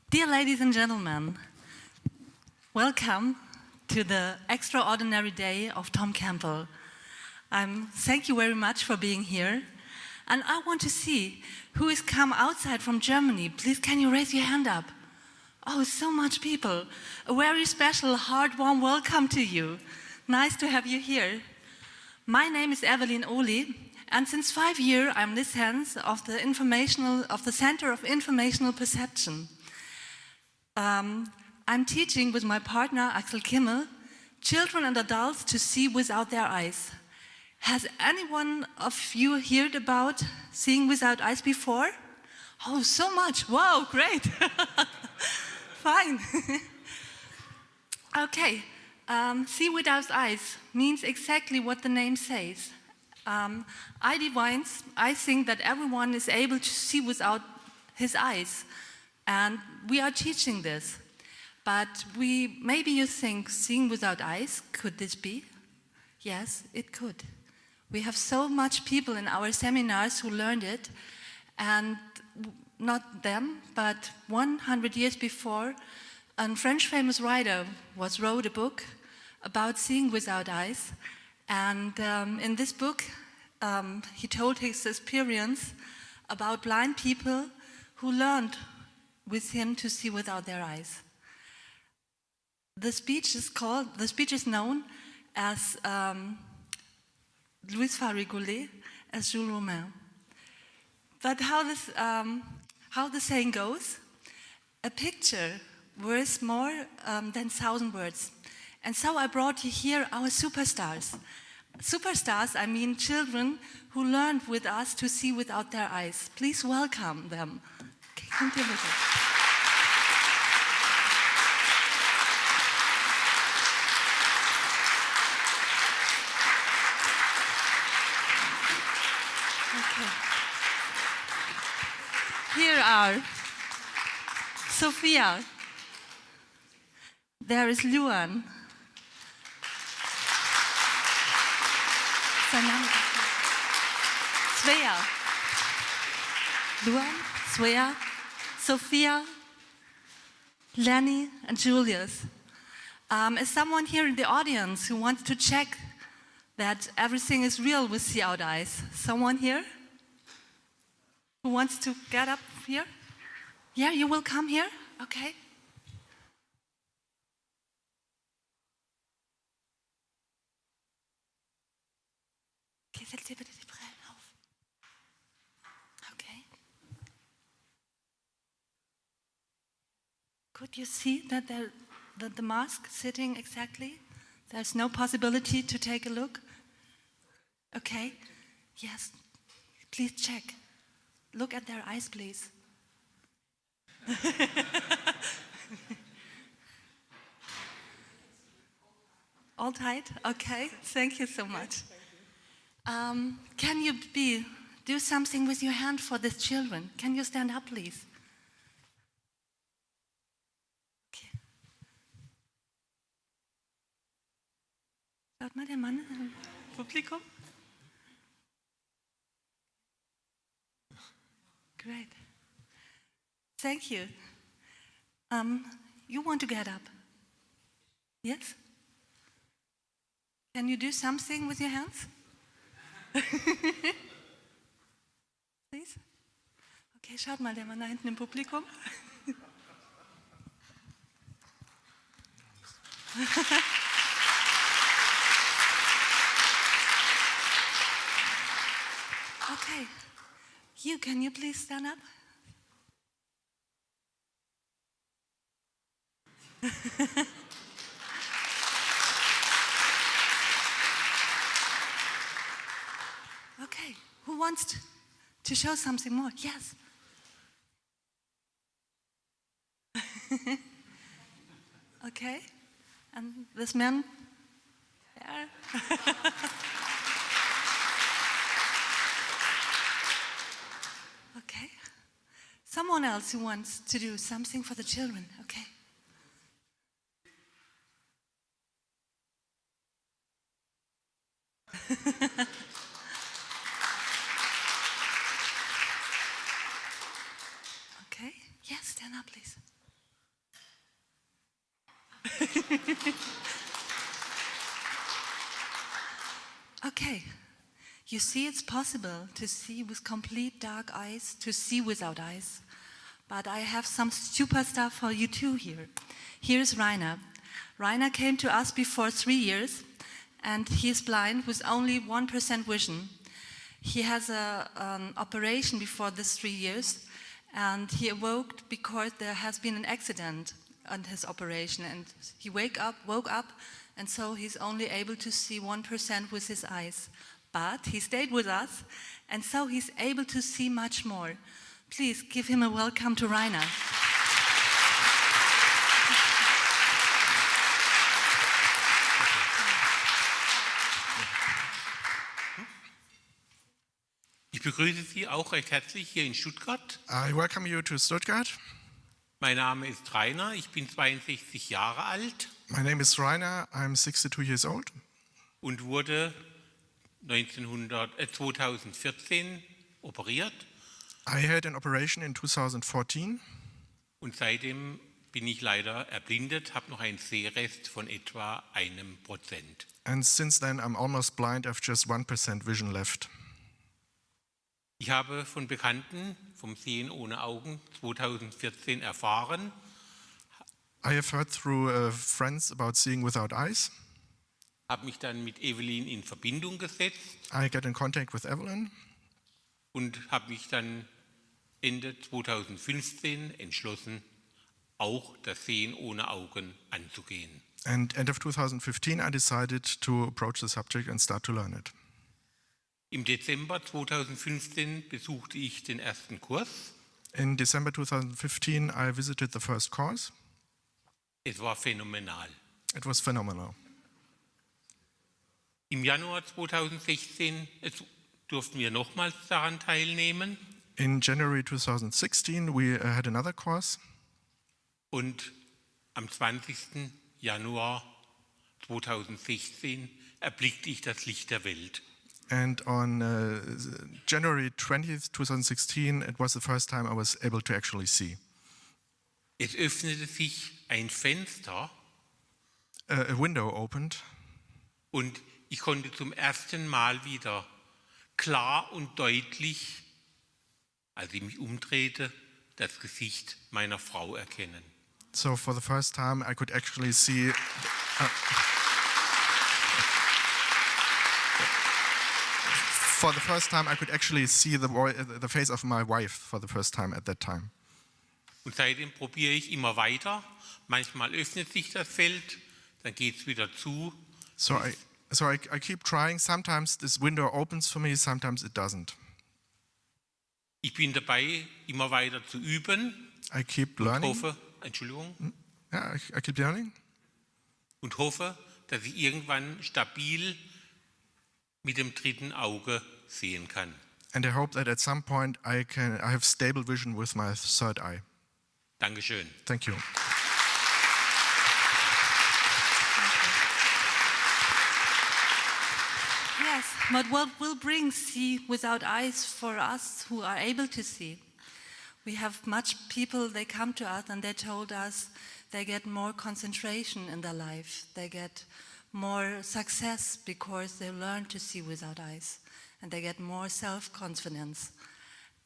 Dear ladies and gentlemen, welcome to the extraordinary day of Tom Campbell. Thank you very much for being here. And I want to see who has come outside from Germany. Please, can you raise your hand up? Oh, so much people. A very special, heart warm welcome to you. Nice to have you here. My name is Evelynn, and since 5 years I'm lieutenant of the Center of Informational Perception. I'm teaching with my partner Axel Kimmel, children and adults to see without their eyes. Has anyone of you heard about seeing without eyes before? Oh, so much. Wow, great. Fine. Okay, see without eyes means exactly what the name says. I think that everyone is able to see without his eyes, and we are teaching this. But maybe you think, seeing without eyes, could this be? Yes, it could. We have so much people in our seminars who learned it, and not them, but 100 years before, a French famous writer wrote a book about seeing without eyes, and in this book he told his experience about blind people who learned with him to see without their eyes. The speech is known as Louis Farigoulet as Jules Romain. But how the saying goes, a picture worth more than 1,000 words. And so I brought you here our superstars. Superstars, I mean children who learned with us to see without their eyes. Please welcome them. Okay, kommt ihr bitte. Here are Sophia. There is Luan. Svea. Luan, Svea, Sophia, Lenny, and Julius. Is someone here in the audience who wants to check that everything is real with without eyes? Someone here? Who wants to get up here? Yeah, you will come here? Okay. Okay, setzt ihr bitte die Brillen auf. Okay. Could you see that the mask sitting exactly? There's no possibility to take a look? Okay. Yes. Please check. Look at their eyes, please. All tight? Okay, thank you so much. Can you do something with your hand for these children? Can you stand up, please? Okay. Schaut mal der Mann im Publikum. Great. Thank you. You want to get up? Yes? Can you do something with your hands? Please? Okay, schaut mal, der Mann da hinten im Publikum. Okay. Can you please stand up? Okay, who wants to show something more? Yes. Okay, and this man there. Okay. Someone else who wants to do something for the children, okay? Okay, yes, stand up, please. Okay, you see it's possible to see with complete dark eyes, to see without eyes. But I have some super stuff for you too here. Here's Rainer. Rainer came to us before 3 years, and he is blind with only 1% vision. He has an operation before this 3 years, and he awoke because there has been an accident on his operation, and he woke up, and so he's only able to see 1% with his eyes. But he stayed with us, and so he's able to see much more. Please give him a welcome to Rainer. Ich begrüße Sie auch recht herzlich hier in Stuttgart. I welcome you to Stuttgart. Mein Name ist Rainer, ich bin 62 Jahre alt My name is Rainer, I'm 62 years old und wurde 2014 operiert. I had an operation in 2014 Und seitdem bin ich leider erblindet, habe noch einen Sehrest von etwa 1%. and since then I'm almost blind, I have just 1% vision left. Ich habe von Bekannten vom Sehen ohne Augen 2014 erfahren, I have heard through friends about seeing without eyes. habe mich dann mit Evelynn in Verbindung gesetzt I get in contact with Evelynn und habe mich dann Ende 2015 entschlossen, auch das Sehen ohne Augen anzugehen. and end of 2015 I decided to approach the subject and start to learn it. Im Dezember 2015 besuchte ich den ersten Kurs. In December 2015 I visited the first course. Es war phänomenal. It was phenomenal. Im Januar 2016 durften wir nochmals daran teilnehmen In January 2016 we had another course. und am 20. Januar 2016 erblickte ich das Licht der Welt. And on January 20th, 2016, it was the first time I was able to actually see. Es öffnete sich ein Fenster A window opened, und ich konnte zum ersten Mal wieder klar und deutlich, als ich mich umdrehte, das Gesicht meiner Frau erkennen. so for the first time I could actually see. For the first time, I could actually see the face of my wife for the first time at that time. Und seitdem probiere ich immer weiter. Manchmal öffnet sich das Feld, dann geht es wieder zu. So I keep trying. Sometimes this window opens for me, sometimes it doesn't. Ich bin dabei, immer weiter zu üben. I keep Und learning. hoffe, Entschuldigung, Yeah, I keep learning. und hoffe, dass ich irgendwann stabil mit dem dritten Auge sehen kann. And I hope that at some point I have stable vision with my third eye. Dankeschön. Thank you. Yes, but what will bring see without eyes for us who are able to see? We have much people, they come to us and they told us they get more concentration in their life. They get more success because they learn to see without eyes. And they get more self-confidence.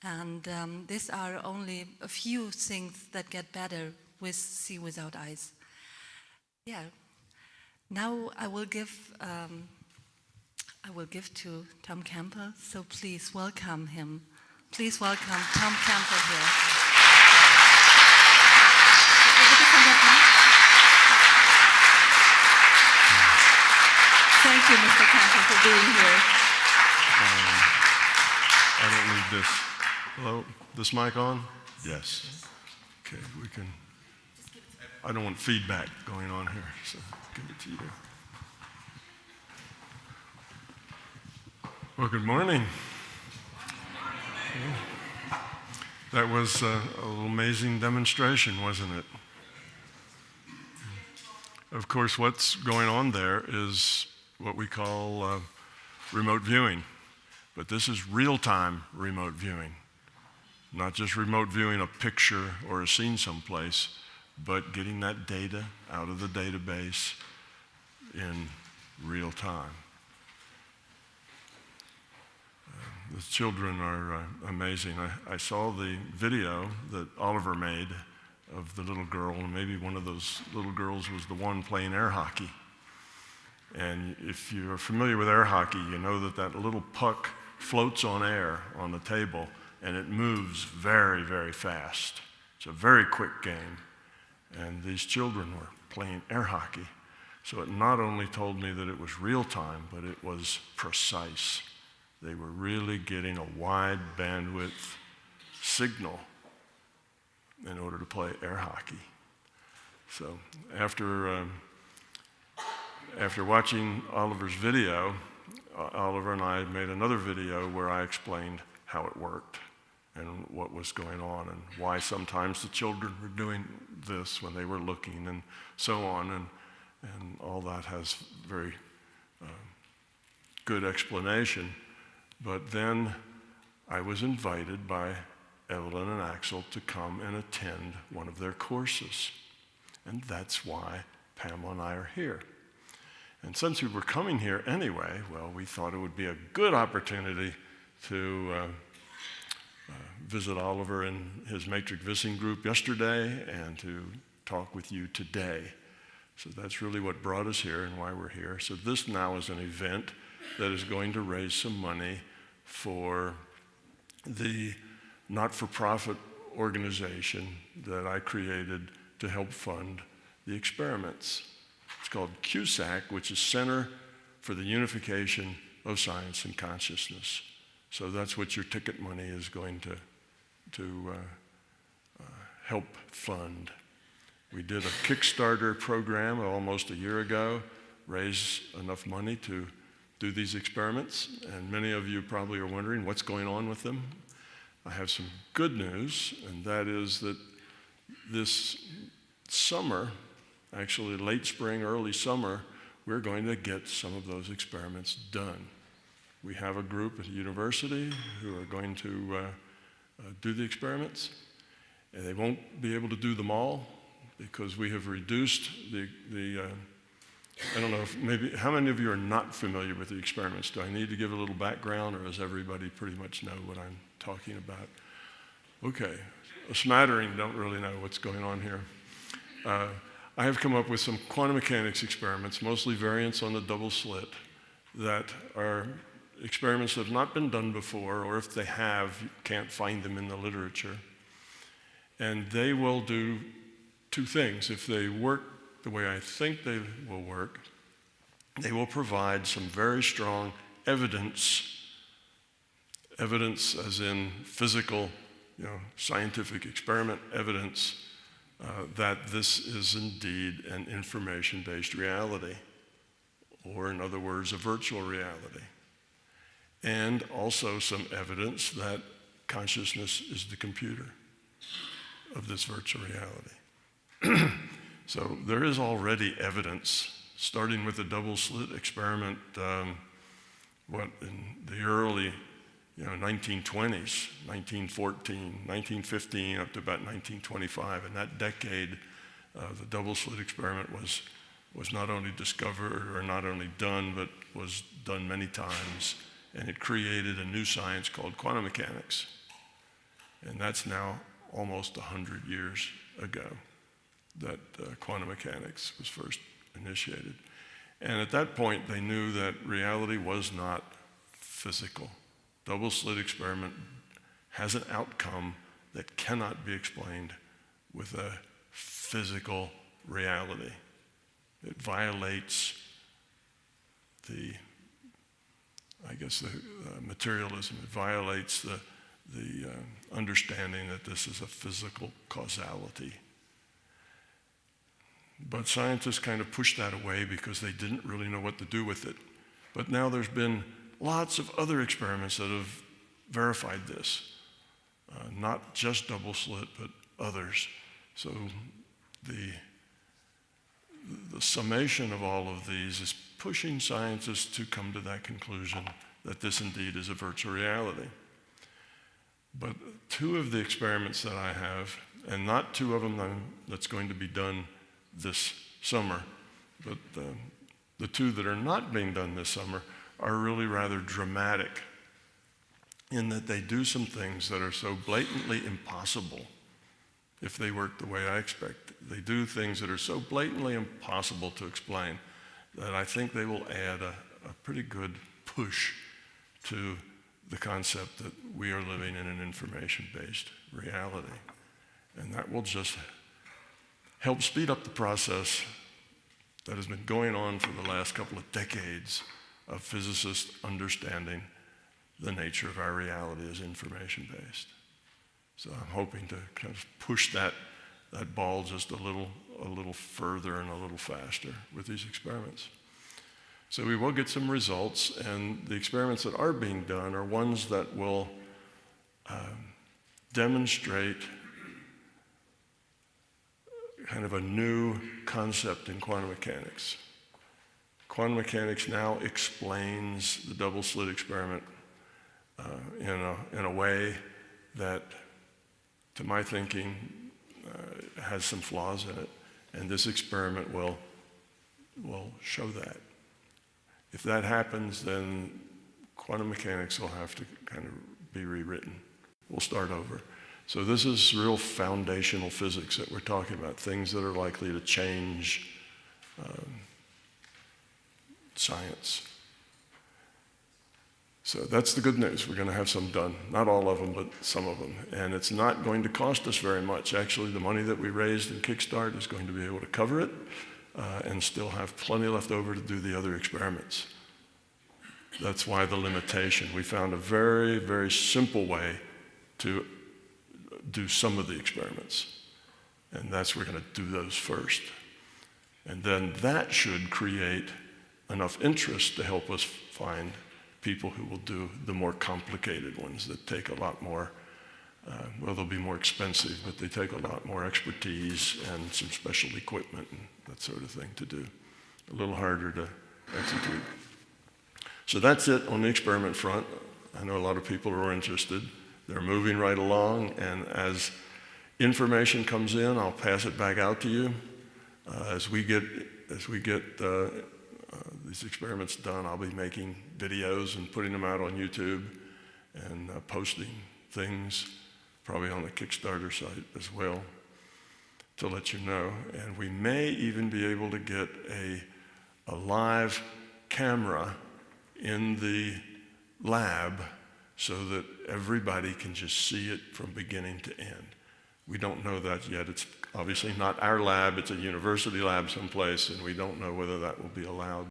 And these are only a few things that get better with see without eyes. Yeah. Now I will give to Tom Campbell, so please welcome him. Please welcome Tom Campbell here. Thank you, Mr. Campbell, for being here. I don't need this. Hello, this mic on? Yes. Okay, we can. I don't want feedback going on here, so give it to you. Well, good morning. That was a little amazing demonstration, wasn't it? Of course, what's going on there is what we call remote viewing. But this is real-time remote viewing, not just remote viewing a picture or a scene someplace, but getting that data out of the database in real time. The children are amazing. I saw the video that Oliver made of the little girl, and maybe one of those little girls was the one playing air hockey. And if you're familiar with air hockey, you know that that little puck floats on air on the table, and it moves very, very fast. It's a very quick game. And these children were playing air hockey. So it not only told me that it was real time, but it was precise. They were really getting a wide bandwidth signal in order to play air hockey. So after watching Oliver's video, Oliver and I made another video where I explained how it worked and what was going on and why sometimes the children were doing this when they were looking and so on. And all that has very good explanation. But then I was invited by Evelynn and Axel to come and attend one of their courses. And that's why Pamela and I are here. And since we were coming here anyway, well, we thought it would be a good opportunity to visit Oliver and his matrix Vissing group yesterday and to talk with you today. So that's really what brought us here and why we're here. So this now is an event that is going to raise some money for the not-for-profit organization that I created to help fund the experiments. It's called CUSAC, which is Center for the Unification of Science and Consciousness. So that's what your ticket money is going to help fund. We did a Kickstarter program almost a year ago, raise enough money to do these experiments, and many of you probably are wondering what's going on with them. I have some good news, and that is that this summer, actually late spring, early summer, we're going to get some of those experiments done. We have a group at the university who are going to do the experiments, and they won't be able to do them all because we have reduced the I don't know if maybe, how many of you are not familiar with the experiments? Do I need to give a little background, or does everybody pretty much know what I'm talking about? Okay, a smattering don't really know what's going on here. I have come up with some quantum mechanics experiments, mostly variants on the double slit, that are experiments that have not been done before, or if they have, you can't find them in the literature. And they will do two things. If they work the way I think they will work, they will provide some very strong evidence as in physical, scientific experiment evidence that this is indeed an information-based reality, or in other words, a virtual reality. And also some evidence that consciousness is the computer of this virtual reality. So there is already evidence, starting with the double slit experiment, in the early 1920s, 1914, 1915, up to about 1925. In that decade, the double slit experiment was not only discovered or not only done, but was done many times. And it created a new science called quantum mechanics. And that's now almost 100 years ago that quantum mechanics was first initiated. And at that point, they knew that reality was not physical. Double slit experiment has an outcome that cannot be explained with a physical reality. It violates the materialism. It violates the understanding that this is a physical causality. But scientists kind of pushed that away because they didn't really know what to do with it. But now there's been lots of other experiments that have verified this. Not just double slit, but others. So the summation of all of these is pushing scientists to come to that conclusion that this indeed is a virtual reality. But two of the experiments that I have and not two of them that's going to be done this summer, but the two that are not being done this summer are really rather dramatic in that they do some things that are so blatantly impossible if they work the way I expect. They do things that are so blatantly impossible to explain that I think they will add a pretty good push to the concept that we are living in an information-based reality. And that will just help speed up the process that has been going on for the last couple of decades of physicists understanding the nature of our reality as information-based. So I'm hoping to kind of push that ball just a little further and a little faster with these experiments. So we will get some results, and the experiments that are being done are ones that will demonstrate kind of a new concept in quantum mechanics. Quantum mechanics now explains the double slit experiment in a way that, to my thinking, has some flaws in it, and this experiment will show that. If that happens, then quantum mechanics will have to kind of be rewritten. We'll start over. So this is real foundational physics that we're talking about, things that are likely to change science. So that's the good news. We're going to have some done. Not all of them, but some of them. And it's not going to cost us very much. Actually, the money that we raised in Kickstart is going to be able to cover it and still have plenty left over to do the other experiments. That's why the limitation. We found a very, very simple way to do some of the experiments. And that's we're going to do those first. And then that should create enough interest to help us find people who will do the more complicated ones that take a lot more, well, they'll be more expensive, but they take a lot more expertise and some special equipment and that sort of thing to do. A little harder to execute. So that's it on the experiment front. I know a lot of people are interested. They're moving right along, and as information comes in, I'll pass it back out to you. As we get these experiments done, I'll be making videos and putting them out on YouTube and posting things, probably on the Kickstarter site as well, to let you know. And we may even be able to get a live camera in the lab so that everybody can just see it from beginning to end. We don't know that yet. It's obviously not our lab, it's a university lab someplace, and we don't know whether that will be allowed.